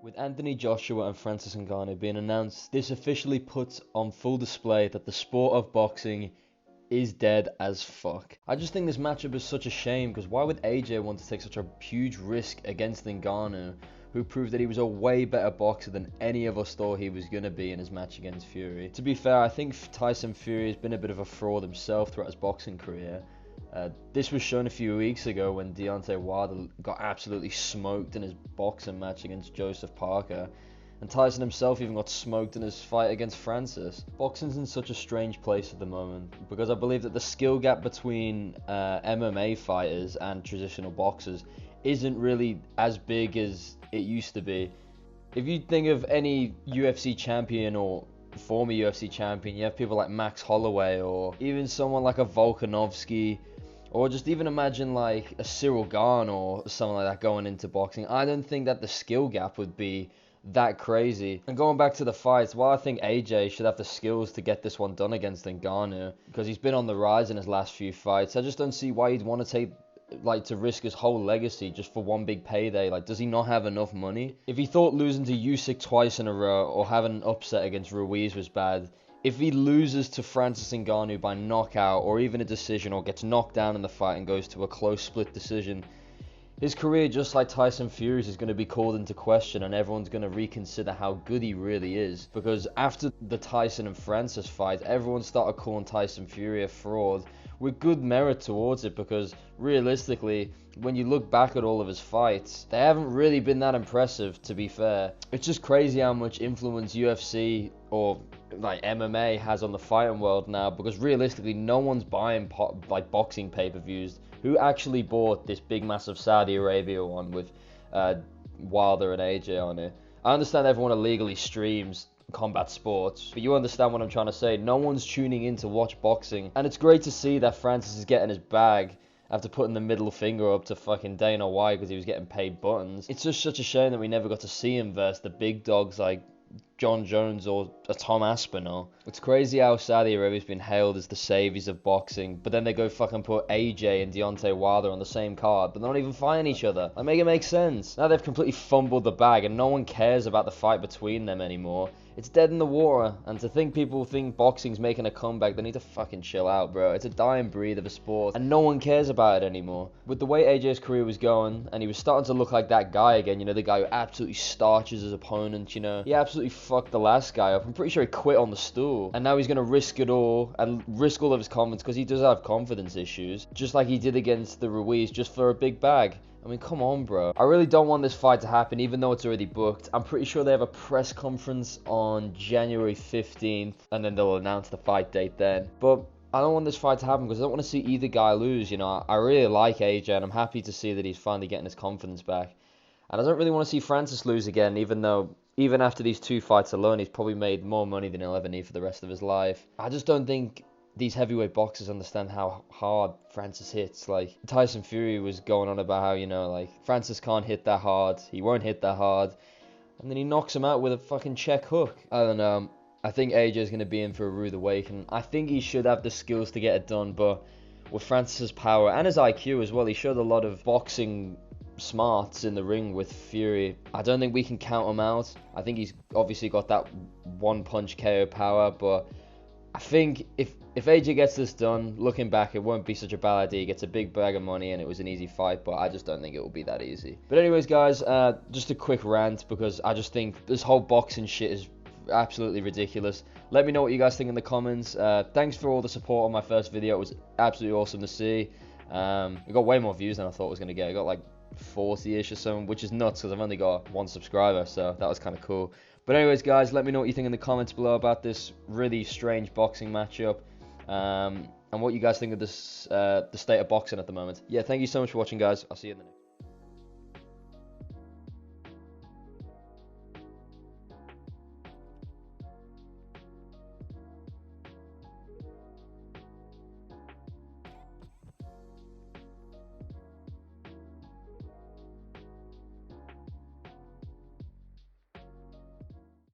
With Anthony Joshua and Francis Ngannou being announced, this officially puts on full display that the sport of boxing is dead as fuck. I just think this matchup is such a shame, because why would AJ want to take such a huge risk against Ngannou, who proved that he was a way better boxer than any of us thought he was going to be in his match against Fury. To be fair, I think Tyson Fury has been a bit of a fraud himself throughout his boxing career. This was shown a few weeks ago when Deontay Wilder got absolutely smoked in his boxing match against Joseph Parker, and Tyson himself even got smoked in his fight against Francis. Boxing's in such a strange place at the moment, because I believe that the skill gap between MMA fighters and traditional boxers isn't really as big as it used to be. If you think of any UFC champion or former UFC champion, you have people like Max Holloway, or even someone like a Volkanovski, or just even imagine like a Cyril Gane or something like that going into boxing. I don't think that the skill gap would be that crazy. And going back to the fights, while I think AJ should have the skills to get this one done against Ngannou, because he's been on the rise in his last few fights, I just don't see why he'd want to to risk his whole legacy just for one big payday. Like, does he not have enough money? If he thought losing to Usyk twice in a row or having an upset against Ruiz was bad, if he loses to Francis Ngannou by knockout or even a decision, or gets knocked down in the fight and goes to a close split decision, his career, just like Tyson Fury's, is going to be called into question, and everyone's going to reconsider how good he really is. Because after the Tyson and Francis fight, everyone started calling Tyson Fury a fraud, with good merit towards it, because realistically, when you look back at all of his fights, they haven't really been that impressive, to be fair. It's just crazy how much influence UFC or like MMA has on the fighting world now, because realistically no one's buying like boxing pay-per-views. Who actually bought this big massive Saudi Arabia one with Wilder and AJ on it? I understand everyone illegally streams combat sports, but you understand what I'm trying to say. No one's tuning in to watch boxing, and it's great to see that Francis is getting his bag after putting the middle finger up to fucking Dana White because he was getting paid buttons. It's just such a shame that we never got to see him versus the big dogs like John Jones or a Tom Aspinall. It's crazy how Saudi Arabia's been hailed as the saviors of boxing, but then they go fucking put AJ and Deontay Wilder on the same card, but they're not even fighting each other. Like, make it make sense. Now they've completely fumbled the bag, and no one cares about the fight between them anymore. It's dead in the water, and to think people think boxing's making a comeback, they need to fucking chill out, bro. It's a dying breed of a sport, and no one cares about it anymore. With the way AJ's career was going, and he was starting to look like that guy again, you know, the guy who absolutely starches his opponent, you know. He absolutely fucked the last guy up. I'm pretty sure he quit on the stool, and now he's gonna risk it all, and risk all of his confidence, because he does have confidence issues, just like he did against the Ruiz, just for a big bag. I mean, come on, bro. I really don't want this fight to happen, even though it's already booked. I'm pretty sure they have a press conference on January 15th, and then they'll announce the fight date then. But I don't want this fight to happen, because I don't want to see either guy lose, you know. I really like AJ, and I'm happy to see that he's finally getting his confidence back. And I don't really want to see Francis lose again, even after these two fights alone, he's probably made more money than he'll ever need for the rest of his life. I just don't think these heavyweight boxers understand how hard Francis hits. Like, Tyson Fury was going on about how, you know, like, Francis can't hit that hard, he won't hit that hard, and then he knocks him out with a fucking check hook. I don't know. I think AJ's going to be in for a rude awakening. I think he should have the skills to get it done, but with Francis's power and his IQ as well, he showed a lot of boxing smarts in the ring with Fury. I don't think we can count him out. I think he's obviously got that one punch KO power, but I think if AJ gets this done, looking back, it won't be such a bad idea. He gets a big bag of money and it was an easy fight, but I just don't think it will be that easy. But anyways, guys, just a quick rant, because I just think this whole boxing shit is absolutely ridiculous. Let me know what you guys think in the comments. Thanks for all the support on my first video. It was absolutely awesome to see. It got way more views than I thought it was going to get. It got like 40-ish or something, which is nuts because I've only got 1 subscriber, so that was kind of cool. But anyways, guys, let me know what you think in the comments below about this really strange boxing matchup, and what you guys think of this the state of boxing at the moment. Yeah, thank you so much for watching, guys. I'll see you in the next